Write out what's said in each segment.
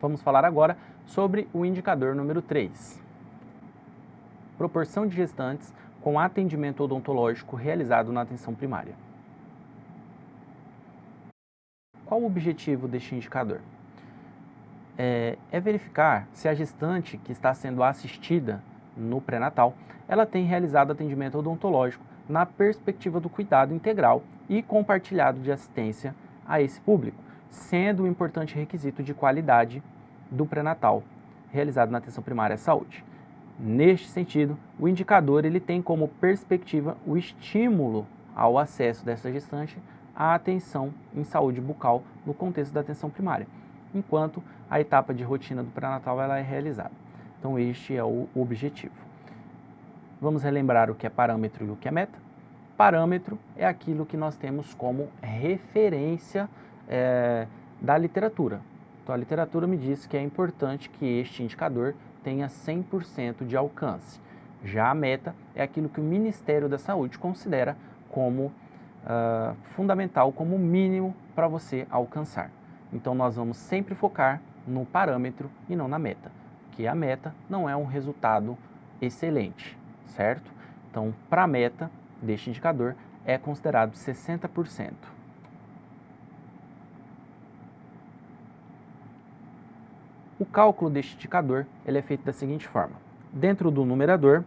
Vamos falar agora sobre o indicador número 3. Proporção de gestantes com atendimento odontológico realizado na atenção primária. Qual o objetivo deste indicador? É verificar se a gestante que está sendo assistida no pré-natal, ela tem realizado atendimento odontológico na perspectiva do cuidado integral e compartilhado de assistência a esse público, sendo um importante requisito de qualidade do pré-natal realizado na atenção primária à saúde. Neste sentido, o indicador ele tem como perspectiva o estímulo ao acesso dessa gestante à atenção em saúde bucal no contexto da atenção primária, enquanto a etapa de rotina do pré-natal ela é realizada. Então este é o objetivo. Vamos relembrar o que é parâmetro e o que é meta. Parâmetro é aquilo que nós temos como referência da literatura. Então a literatura me diz que é importante que este indicador tenha 100% de alcance. Já a meta é aquilo que o Ministério da Saúde considera como fundamental, como mínimo para você alcançar. Então nós vamos sempre focar no parâmetro e não na meta, porque a meta não é um resultado excelente, certo? Então para a meta deste indicador é considerado 60%. O cálculo deste indicador ele é feito da seguinte forma. Dentro do numerador,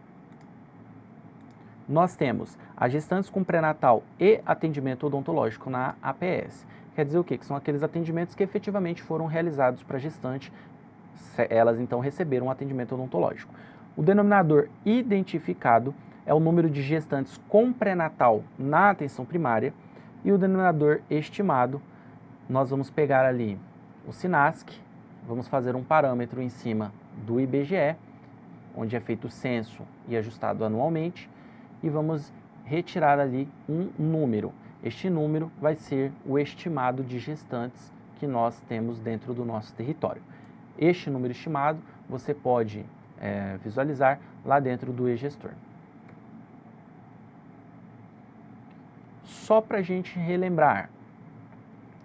nós temos as gestantes com pré-natal e atendimento odontológico na APS. Quer dizer o quê? Que são aqueles atendimentos que efetivamente foram realizados para a gestante, elas então receberam um atendimento odontológico. O denominador identificado é o número de gestantes com pré-natal na atenção primária e o denominador estimado, nós vamos pegar ali o SINASC, vamos fazer um parâmetro em cima do IBGE, onde é feito o censo e ajustado anualmente, e vamos retirar ali um número. Este número vai ser o estimado de gestantes que nós temos dentro do nosso território. Este número estimado você pode visualizar lá dentro do e-gestor. Só para a gente relembrar,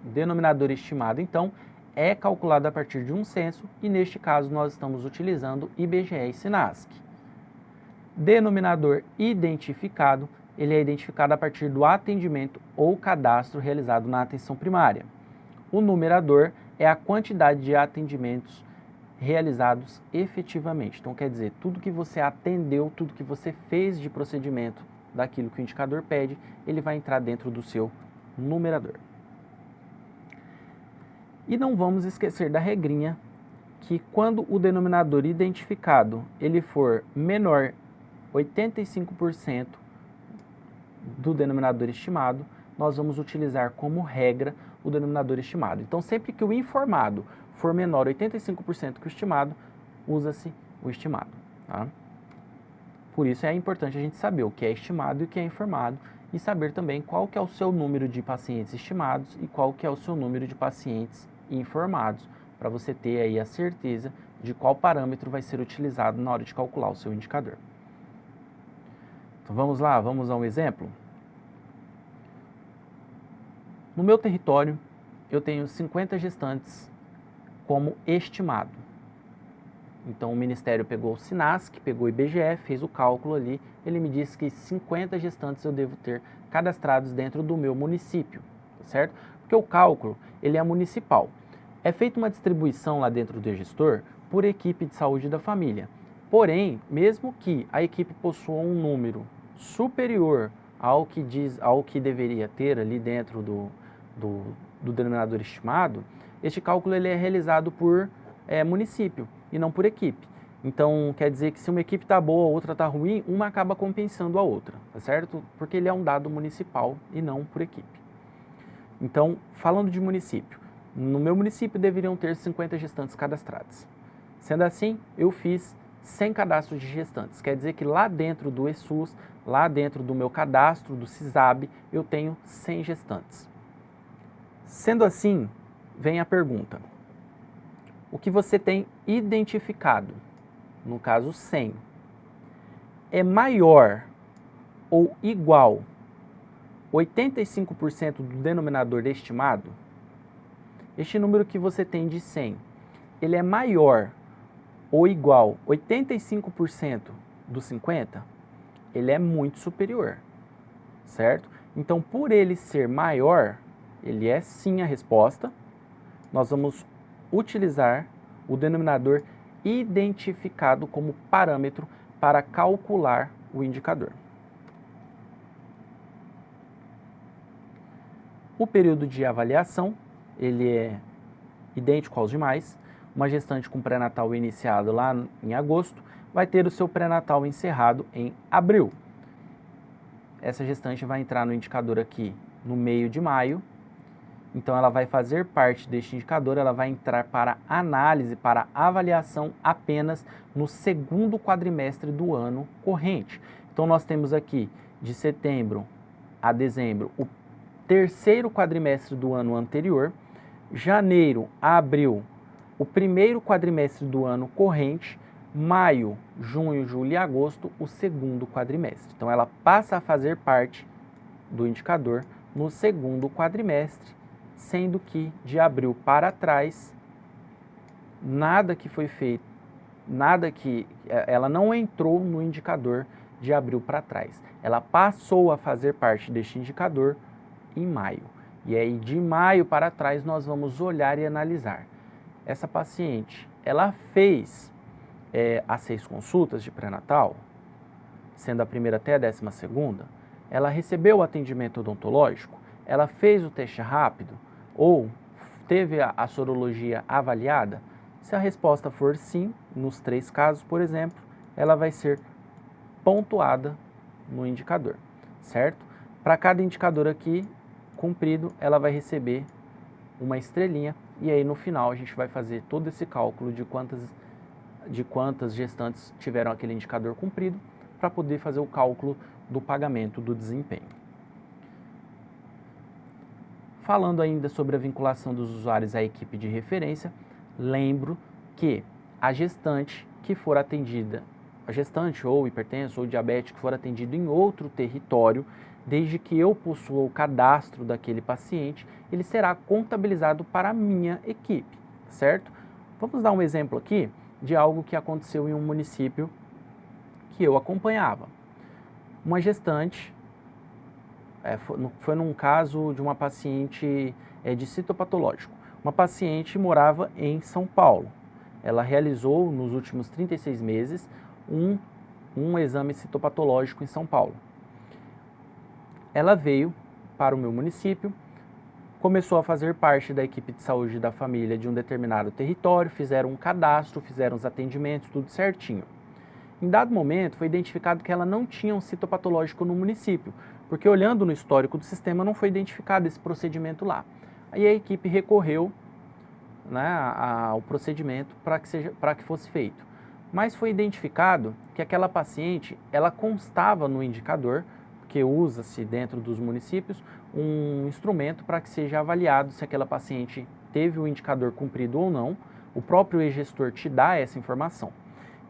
o denominador estimado, então, é calculado a partir de um censo e, neste caso, nós estamos utilizando IBGE e SINASC. Denominador identificado, ele é identificado a partir do atendimento ou cadastro realizado na atenção primária. O numerador é a quantidade de atendimentos realizados efetivamente. Então, quer dizer, tudo que você atendeu, tudo que você fez de procedimento daquilo que o indicador pede, ele vai entrar dentro do seu numerador. E não vamos esquecer da regrinha que quando o denominador identificado ele for menor 85% do denominador estimado, nós vamos utilizar como regra o denominador estimado. Então, sempre que o informado for menor 85% que o estimado, usa-se o estimado. Tá? Por isso é importante a gente saber o que é estimado e o que é informado e saber também qual que é o seu número de pacientes estimados e qual que é o seu número de pacientes informados, para você ter aí a certeza de qual parâmetro vai ser utilizado na hora de calcular o seu indicador. Então vamos lá, vamos a um exemplo. No meu território, eu tenho 50 gestantes como estimado. Então o Ministério pegou o SINASC, pegou o IBGE, fez o cálculo ali, ele me disse que 50 gestantes eu devo ter cadastrados dentro do meu município, certo? Porque o cálculo, ele é municipal. É feita uma distribuição lá dentro do e-gestor por equipe de saúde da família. Porém, mesmo que a equipe possua um número superior ao que deveria ter ali dentro do denominador estimado, este cálculo ele é realizado por município e não por equipe. Então, quer dizer que se uma equipe está boa, a outra está ruim, uma acaba compensando a outra, tá certo? Porque ele é um dado municipal e não por equipe. Então, falando de município, no meu município deveriam ter 50 gestantes cadastradas. Sendo assim, eu fiz 100 cadastros de gestantes. Quer dizer que lá dentro do ESUS, lá dentro do meu cadastro, do CISAB, eu tenho 100 gestantes. Sendo assim, vem a pergunta. O que você tem identificado, no caso 100, é maior ou igual 85% do denominador estimado? Este número que você tem de 100 ele é maior ou igual 85% dos 50, ele é muito superior, certo? Então, por ele ser maior, ele é sim a resposta. Nós vamos utilizar o denominador identificado como parâmetro para calcular o indicador. O período de avaliação, ele é idêntico aos demais. Uma gestante com pré-natal iniciado lá em agosto vai ter o seu pré-natal encerrado em abril. Essa gestante vai entrar no indicador aqui no meio de maio. Então, ela vai fazer parte deste indicador, ela vai entrar para análise, para avaliação apenas no segundo quadrimestre do ano corrente. Então, nós temos aqui de setembro a dezembro o terceiro quadrimestre do ano anterior, janeiro a abril o primeiro quadrimestre do ano corrente, maio, junho, julho e agosto o segundo quadrimestre. Então, ela passa a fazer parte do indicador no segundo quadrimestre, sendo que de abril para trás, nada que foi feito, ela não entrou no indicador de abril para trás. Ela passou a fazer parte deste indicador em maio. E aí, de maio para trás, nós vamos olhar e analisar. Essa paciente, ela fez as 6 consultas de pré-natal, sendo a primeira até a 12ª, ela recebeu o atendimento odontológico, ela fez o teste rápido ou teve a sorologia avaliada? Se a resposta for sim, nos 3 casos, por exemplo, ela vai ser pontuada no indicador, certo? Para cada indicador aqui cumprido, ela vai receber uma estrelinha e aí no final a gente vai fazer todo esse cálculo de quantas gestantes tiveram aquele indicador cumprido para poder fazer o cálculo do pagamento do desempenho. Falando ainda sobre a vinculação dos usuários à equipe de referência, lembro que a gestante que for atendida, a gestante ou hipertenso ou diabético que for atendido em outro território, desde que eu possua o cadastro daquele paciente, ele será contabilizado para a minha equipe, certo? Vamos dar um exemplo aqui de algo que aconteceu em um município que eu acompanhava. Uma gestante, foi num caso de uma paciente de citopatológico. Uma paciente morava em São Paulo. Ela realizou, nos últimos 36 meses, um exame citopatológico em São Paulo. Ela veio para o meu município, começou a fazer parte da equipe de saúde da família de um determinado território, fizeram um cadastro, fizeram os atendimentos, tudo certinho. Em dado momento, foi identificado que ela não tinha um citopatológico no município, porque olhando no histórico do sistema não foi identificado esse procedimento lá. Aí a equipe recorreu, né, ao procedimento para que fosse feito. Mas foi identificado que aquela paciente, ela constava no indicador, que usa-se dentro dos municípios, um instrumento para que seja avaliado se aquela paciente teve o indicador cumprido ou não. O próprio e-gestor te dá essa informação.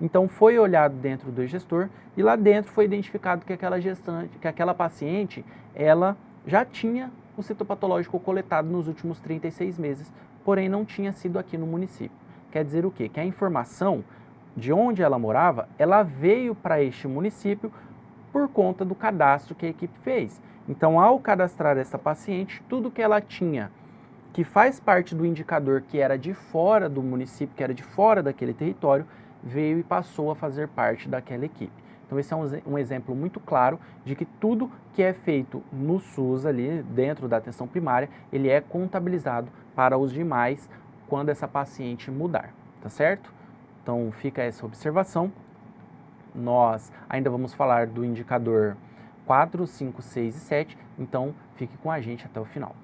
Então, foi olhado dentro do e-gestor e lá dentro foi identificado que aquela paciente, ela já tinha o citopatológico coletado nos últimos 36 meses, porém não tinha sido aqui no município. Quer dizer o quê? Que a informação de onde ela morava, ela veio para este município por conta do cadastro que a equipe fez. Então, ao cadastrar essa paciente, tudo que ela tinha, que faz parte do indicador que era de fora do município, que era de fora daquele território, veio e passou a fazer parte daquela equipe. Então, esse é um exemplo muito claro de que tudo que é feito no SUS ali, dentro da atenção primária, ele é contabilizado para os demais quando essa paciente mudar, tá certo? Então, fica essa observação. Nós ainda vamos falar do indicador 4, 5, 6 e 7, então fique com a gente até o final.